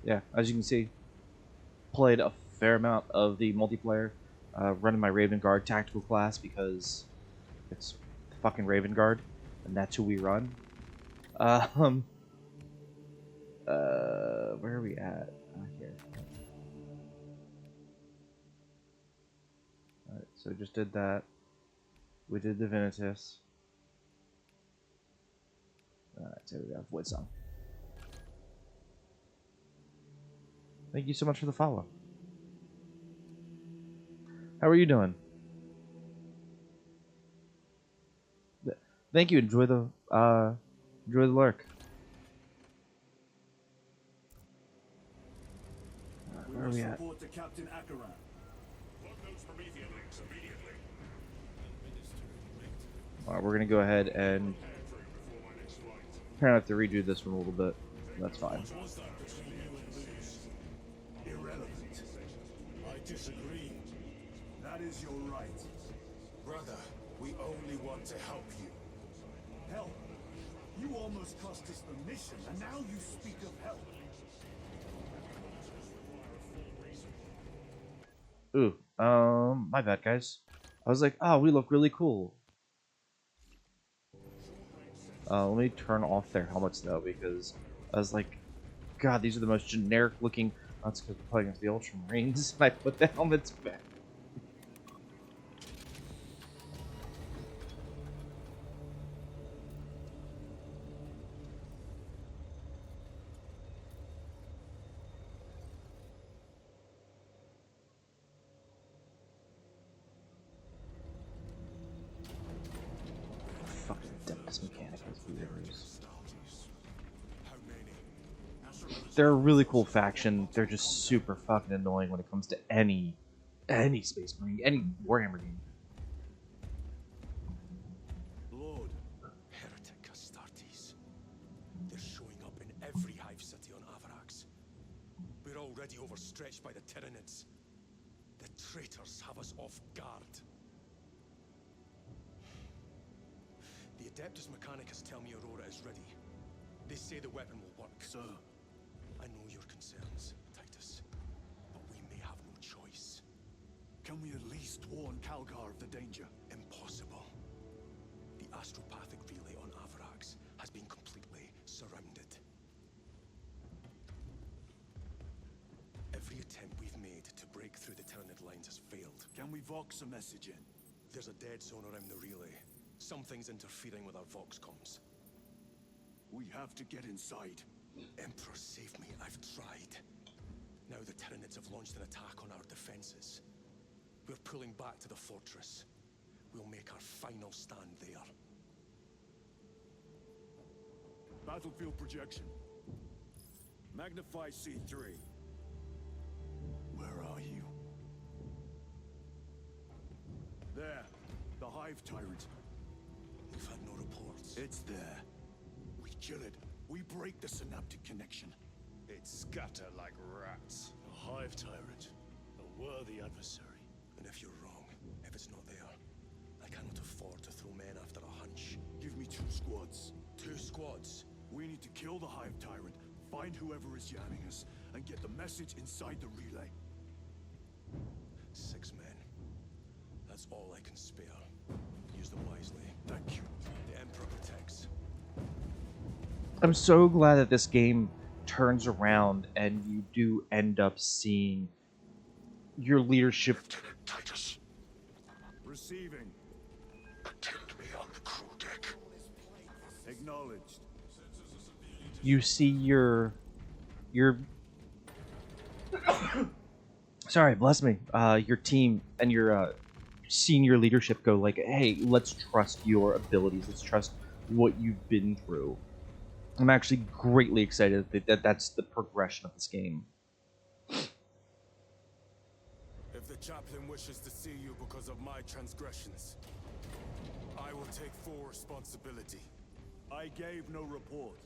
Yeah, as you can see, played a fair amount of the multiplayer, running my Raven Guard tactical class because it's fucking Raven Guard, and that's who we run. Um, where are we at? Here. Alright, so just did that. We did Divinitas. Alright, so we got Void Song. Thank you so much for the follow. How are you doing? Thank you. Enjoy the lurk. Where are we at? Alright, we're gonna go ahead and apparently have to redo this one a little bit. That's fine. Irrelevant. I disagree. That is your right. Brother, we only want to help you. Help? You almost cost us the mission, and now you speak of help. Ooh, my bad, guys. I was like, oh, we look really cool. Let me turn off their helmets though, because I was like, God, these are the most generic looking. That's because we're playing against the Ultramarines, and I put the helmets back. Fucking Dex mechanic is weird. They're a really cool faction. They're just super fucking annoying when it comes to any Space Marine, any Warhammer game. Lord, heretic Astartes. They're showing up in every hive city on Avarax. We're already overstretched by the Tyranids. The traitors have us off guard. The Adeptus Mechanicus tell me Aurora is ready. They say the weapon will work. Sir, I know your concerns, Titus, but we may have no choice. Can we at least warn Calgar of the danger? Impossible. The astropathic relay on Avarax has been completely surrounded. Every attempt we've made to break through the Tyranid lines has failed. Can we vox a message in? There's a dead zone around the relay. Something's interfering with our vox comms. We have to get inside. Emperor, save me. I've tried. Now the Tyranids have launched an attack on our defenses. We're pulling back to the fortress. We'll make our final stand there. Battlefield projection. Magnify C3. Where are you? There. The Hive Tyrant. We've had no reports. It's there. We kill it. We break the synaptic connection. It scatter like rats. A Hive Tyrant. A worthy adversary. And if you're wrong, if it's not there, I cannot afford to throw men after a hunch. Give me 2 squads. 2 squads? We need to kill the Hive Tyrant, find whoever is jamming us, and get the message inside the relay. 6 men. That's all I can spare. Use them wisely. Thank you. The Emperor protects. I'm so glad that this game turns around and you do end up seeing your leadership. Titus. Receiving. Attend me on the crew deck. Acknowledged. You see your sorry, bless me. Your team and your senior leadership go like, hey, let's trust your abilities. Let's trust what you've been through. I'm actually greatly excited that that's the progression of this game. If the chaplain wishes to see you because of my transgressions, I will take full responsibility. I gave no report.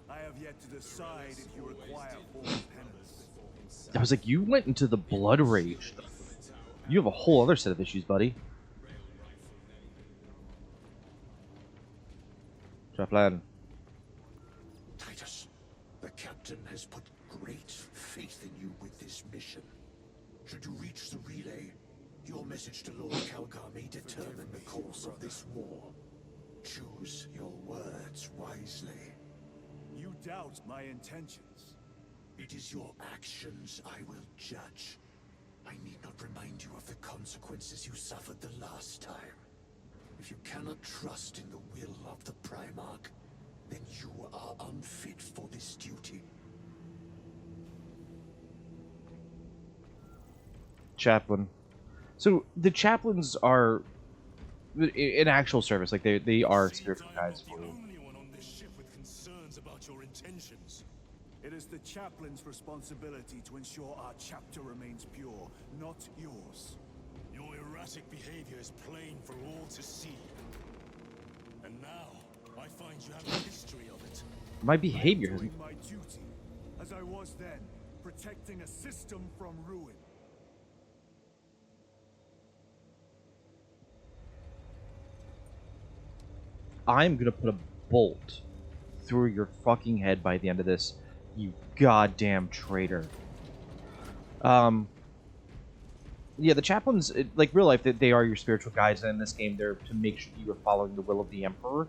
I have yet to decide if you require full penance. I was like, you went into the Blood Rage. You have a whole other set of issues, buddy. Chaplain. Titus, the captain has put great great faith in you with this mission. Should you reach the relay, your message to Lord Calgar may determine the course of this war. Choose your words wisely. You doubt my intentions. It is your actions I will judge. I need not remind you of the consequences you suffered the last time. If you cannot trust in the will of the Primarch, then you are unfit for this duty. Chaplain. So the chaplains are in actual service, like they are spiritual guides for you. Only one on this ship with concerns about your intentions. It is the chaplain's responsibility to ensure our chapter remains pure, not yours. Your erratic behavior is plain for all to see. And now, I find you have a history of it. My behavior I'm isn't. doing my duty, as I was then, protecting a system from ruin. I'm gonna put a bolt through your fucking head by the end of this, you goddamn traitor. Yeah, the chaplains, like real life, they are your spiritual guides, and in this game, they're to make sure you are following the will of the Emperor,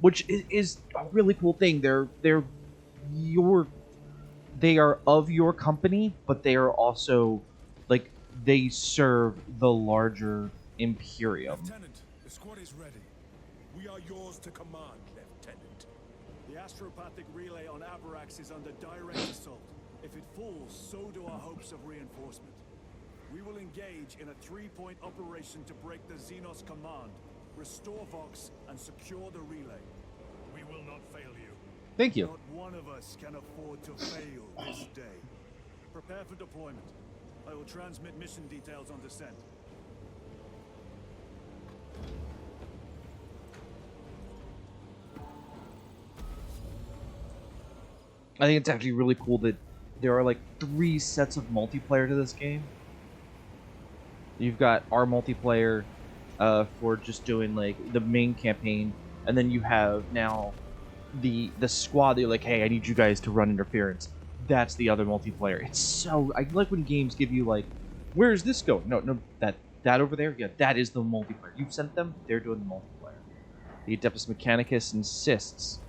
which is a really cool thing. They are of your company, but they are also, like, they serve the larger Imperium. Lieutenant, the squad is ready. We are yours to command, Lieutenant. The astropathic relay on Avarax is under direct assault. If it falls, so do our hopes of reinforcement. We will engage in a 3-point operation to break the Xenos command, restore Vox, and secure the relay. We will not fail you. Thank you. Not one of us can afford to fail this day. Prepare for deployment. I will transmit mission details on descent. I think it's actually really cool that there are like 3 sets of multiplayer to this game. You've got our multiplayer for just doing like the main campaign, and then you have now the squad that you're like, hey, I need you guys to run interference. That's the other multiplayer. It's so, I like when games give you like, where's this going? No, that over there, yeah, that is the multiplayer. You've sent them, they're doing the multiplayer. The Adeptus Mechanicus insists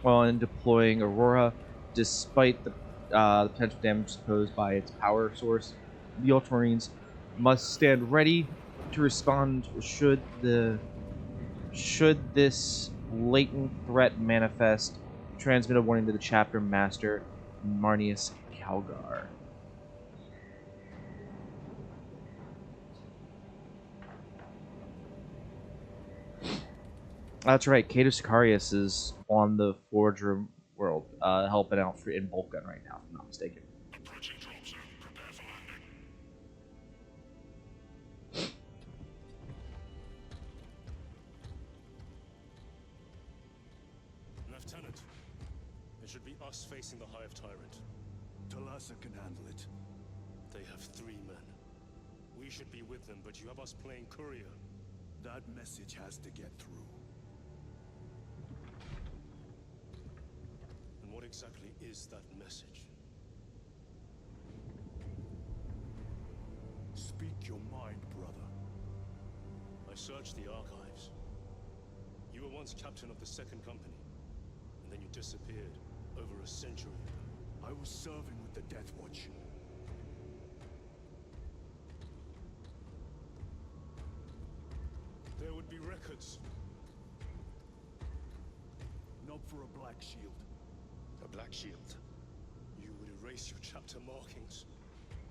on deploying Aurora, despite the potential damage posed by its power source. The Ultramarines must stand ready to respond should this latent threat manifest. Transmit a warning to the chapter master, Marnius Calgar. That's right, Cato Sicarius is on the Forge Room world, helping out in Vulcan right now, if I'm not mistaken. Approaching drop zone. Prepare for landing. Lieutenant, it should be us facing the Hive Tyrant. Talassa can handle it. They have 3 men. We should be with them, but you have us playing courier. That message has to get through. And what exactly is that message? Speak your mind, brother. I searched the archives. You were once captain of the 2nd Company, and then you disappeared over a century ago. I was serving with the Death Watch. There would be records. Not for a Black Shield. A Black Shield. You would erase your chapter markings.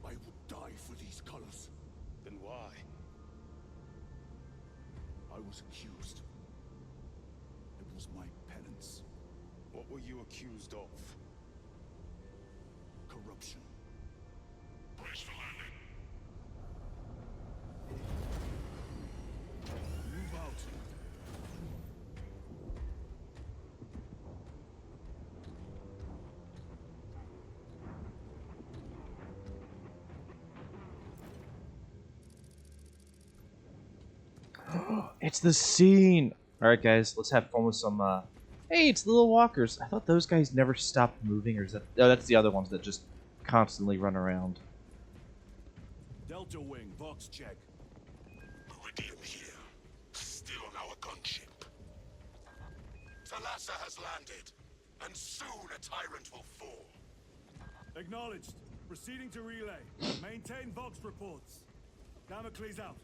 I would die for these colors. Then why? I was accused. It was my penance. What were you accused of? Corruption. Brace for landing. Move out. It's the scene! Alright guys, let's have fun with some Hey, it's the little walkers. I thought those guys never stopped moving, or is that... Oh, that's the other ones that just constantly run around. Delta Wing, box check. Meridian here. Still on our gunship. Thalassa has landed, and soon a tyrant will fall. Acknowledged. Proceeding to relay. Maintain Vox reports. Damocles out.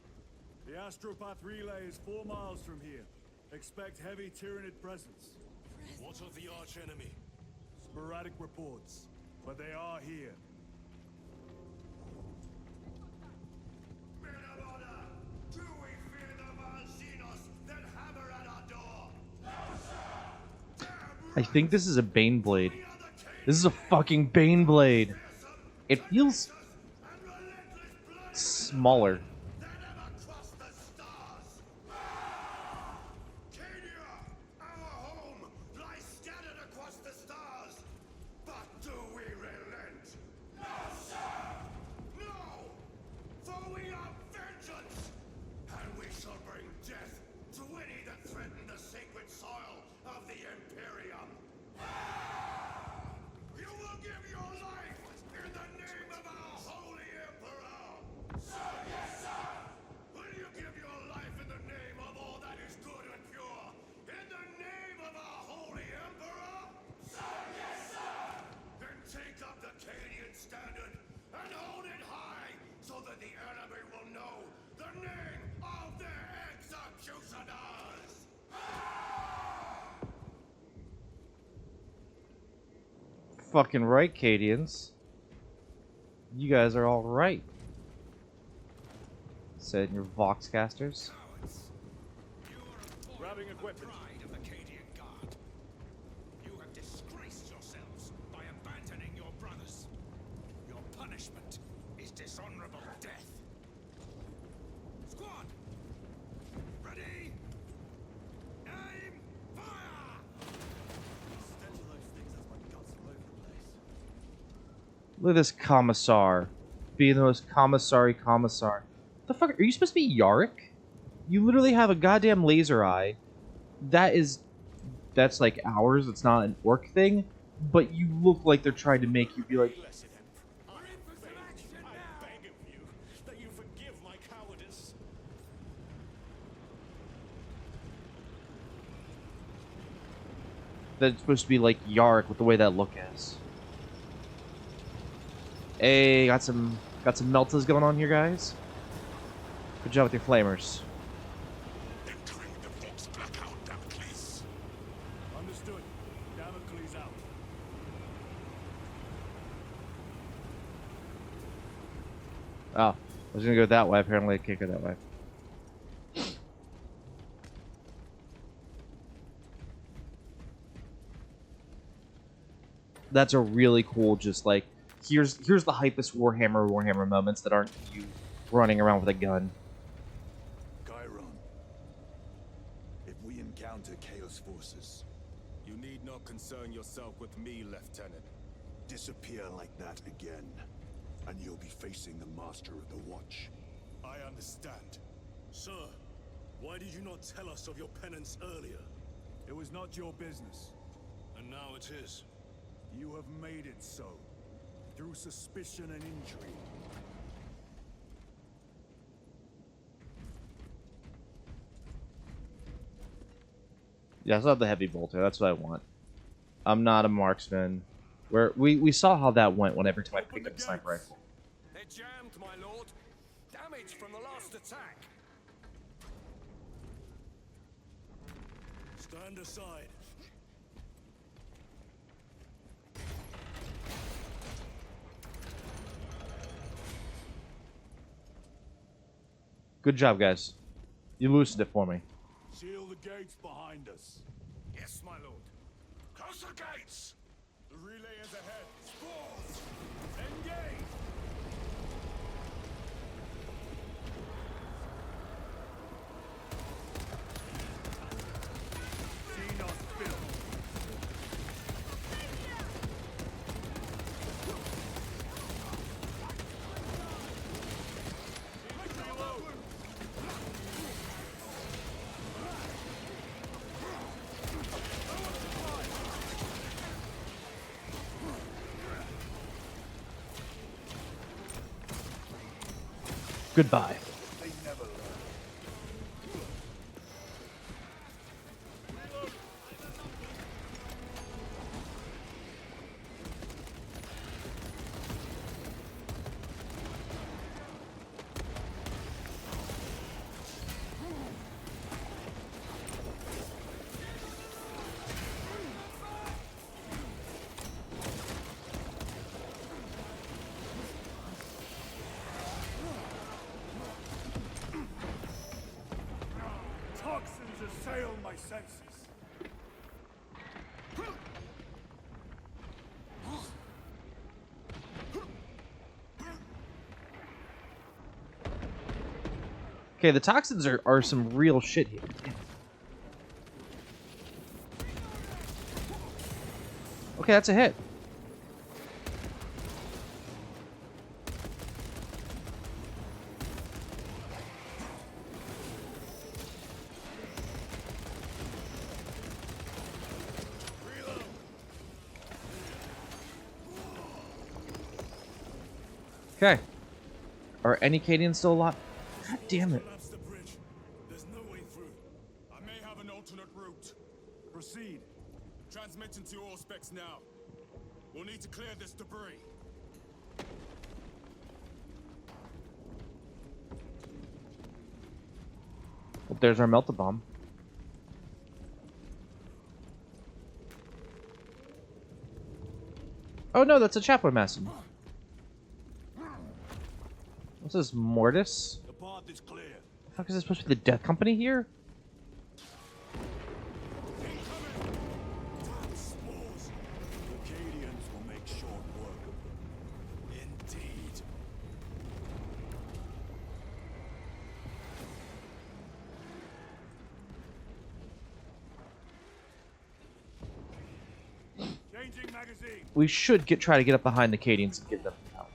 The Astropath relay is 4 miles from here. Expect heavy Tyranid presence. What of the archenemy? Sporadic reports, but they are here. Men of honor, do we fear the Valsinos that hammer at our door? I think this is a Baneblade. This is a fucking Baneblade. It feels smaller. Fucking right, Cadians. You guys are all right. Said in your Voxcasters. Grabbing equipment. Pride of the Cadian Guard. You have disgraced yourselves by abandoning your brothers. Your punishment is dishonorable death. Squad! Ready! Aim! Fire! Look at this commissar. Being the most commissar. The fuck? Are you supposed to be Yarick? You literally have a goddamn laser eye. That's like ours. It's not an orc thing. But you look like they're trying to make you be like... I beg of you that you forgive my cowardice. That's supposed to be like Yarick with the way that look is. Hey, got some meltas going on here, guys. Good job with your flamers. Entering the Vox blackout, Damocles. Understood. Damocles out. Oh, I was gonna go that way. Apparently, I can't go that way. That's a really cool, just like, here's the hypest Warhammer moments that aren't you running around with a gun. Chiron, if we encounter Chaos forces, You need not concern yourself with me, Lieutenant. disappear like that again, and you'll be facing the Master of the Watch. I understand. Sir, why did you not tell us of your penance earlier? It was not your business. And now it is. You have made it so. Through suspicion and intrigue. Yeah, I saw the heavy bolter. That's what I want. I'm not a marksman. We saw how that went every time I picked up a sniper rifle. They're jammed, my lord. Damage from the last attack. Stand aside. Good job, guys. You loosened it for me. Seal the gates behind us. Yes, my lord. Close the gates! The relay is ahead. Spores! Engage! Xenos built. Goodbye. They never learn. Toxins assail my senses. Okay, the toxins are some real shit here. Okay, that's a hit. Okay. Are any Cadians still alive? God damn it. Collapse the bridge. There's no way through. I may have an alternate route. Proceed. Transmitting to all specs now. We'll need to clear this debris. Well, there's our melt-a-bomb. Oh no, that's a chaplain mason. What's this, Mortis? The path is clear. The fuck is this supposed to be the Death Company here? The Cadians will make short work of them. Indeed. Changing magazine. We should try to get up behind the Cadians and give them help.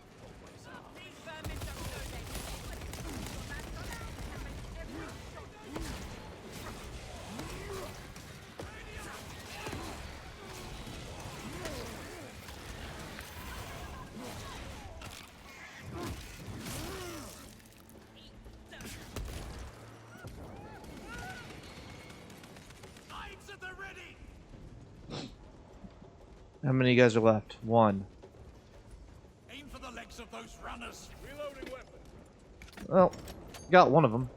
Knights at the ready! How many of you guys are left? One. Aim for the legs of those runners. Reloading weapon. Well, got one of them.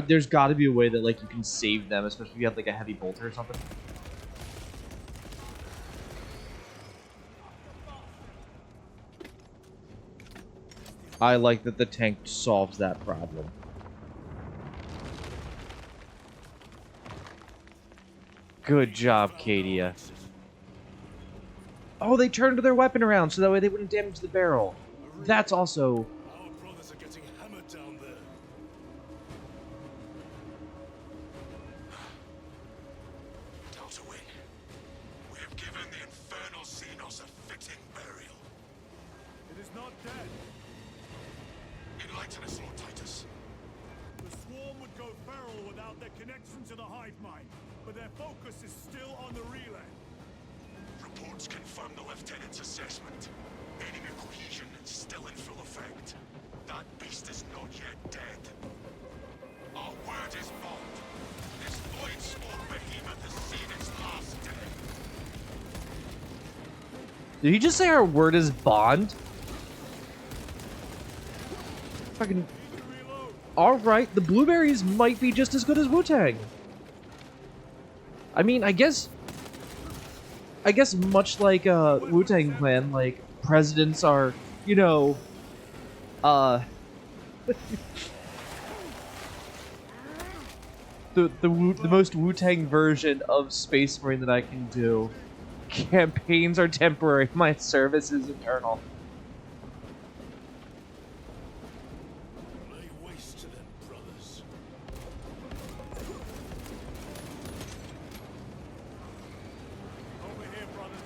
There's got to be a way that like you can save them, especially if you have like a heavy bolter or something. I like that the tank solves that problem. Good job, Cadia. Oh, they turned their weapon around so that way they wouldn't damage the barrel. That's also... Our brothers are getting hammered down there. Delta Wing, we have given the infernal Xenos a fitting burial. It is not dead. Enlighten us, Lord Titus. The swarm would go feral without their connection to the hive mind, but their focus is still on the relay. Reports confirm the Lieutenant's assessment. Enemy cohesion is still in full effect. That beast is not yet dead. Our word is bond. This void smoke behemoth has seen its last day. Did he just say our word is bond? Fucking... Alright, the blueberries might be just as good as Wu-Tang. I mean, I guess much like Wu-Tang Clan, like presidents are, you know, the most Wu-Tang version of Space Marine that I can do. Campaigns are temporary, my service is eternal. Lay waste to them, brothers. Over here, brothers.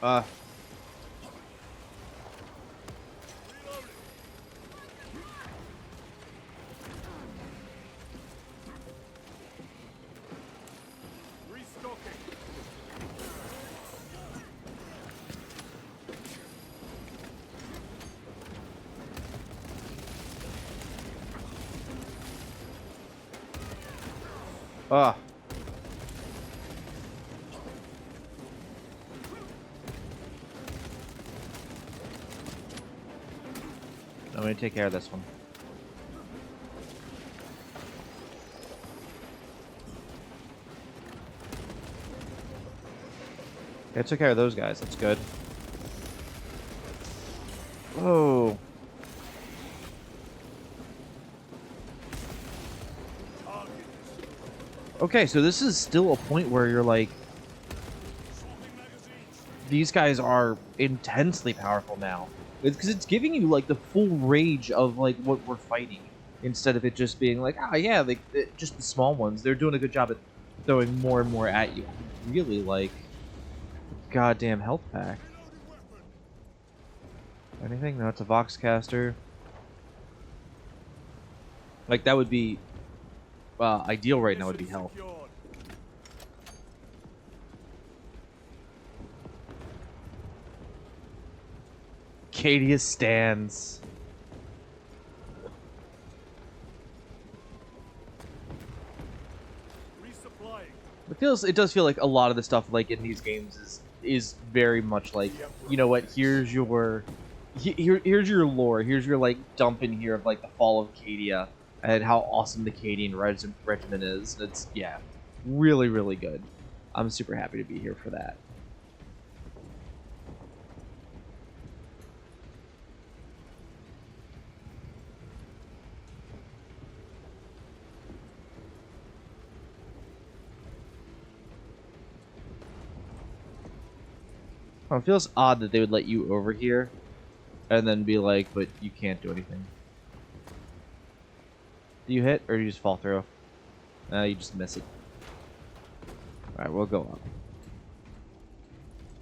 Uh. Restocking. Ah. I'm gonna take care of this one. Okay, I took care of those guys. That's good. Oh. Okay, so this is still a point where you're like, these guys are intensely powerful now. It's because it's giving you like the full rage of like what we're fighting, instead of it just being like, ah, yeah, like just the small ones. They're doing a good job at throwing more and more at you. I really like goddamn health pack. Anything? No, it's a Voxcaster. Like that would be ideal right now. Would be health. Secured. Cadia stands. Resupplying. It does feel like a lot of the stuff like in these games is very much like, you know what, here's your here's your lore, here's your like dump in here of like the fall of Cadia and how awesome the Cadian regiment is. It's, yeah, really, really good. I'm super happy to be here for that. Oh, it feels odd that they would let you over here and then be like, but you can't do anything. Do you hit, or do you just fall through? You just miss it. Alright, we'll go up.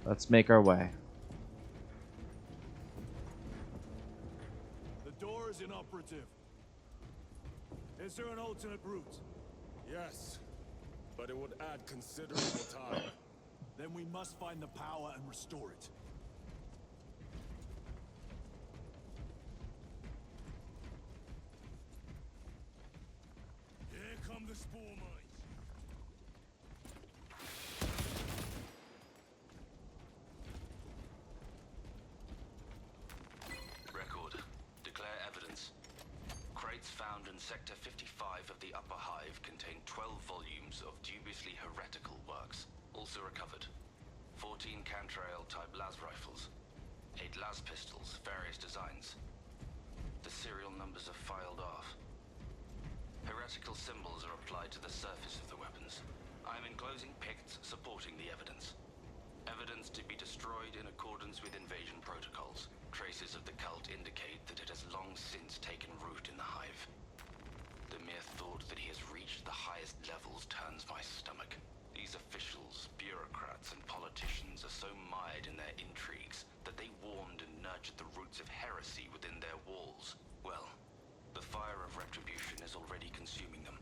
Let's make our way. The door is inoperative. Is there an alternate route? Yes, but it would add considerable time. Then we must find the power and restore it. Here come the spore mines. Record. Declare evidence. Crates found in Sector 55 of the Upper Hive contain 12 volumes of dubiously heretical works. Also recovered. 14 Cantrail-type las rifles. 8 las pistols, various designs. The serial numbers are filed off. Heretical symbols are applied to the surface of the weapons. I am enclosing picts supporting the evidence. Evidence to be destroyed in accordance with invasion protocols. Traces of the cult indicate that it has long since taken root in the Hive. The mere thought that he has reached the highest levels turns my stomach. These officials, bureaucrats, and politicians are so mired in their intrigues that they warmed and nurtured the roots of heresy within their walls. Well, the fire of retribution is already consuming them.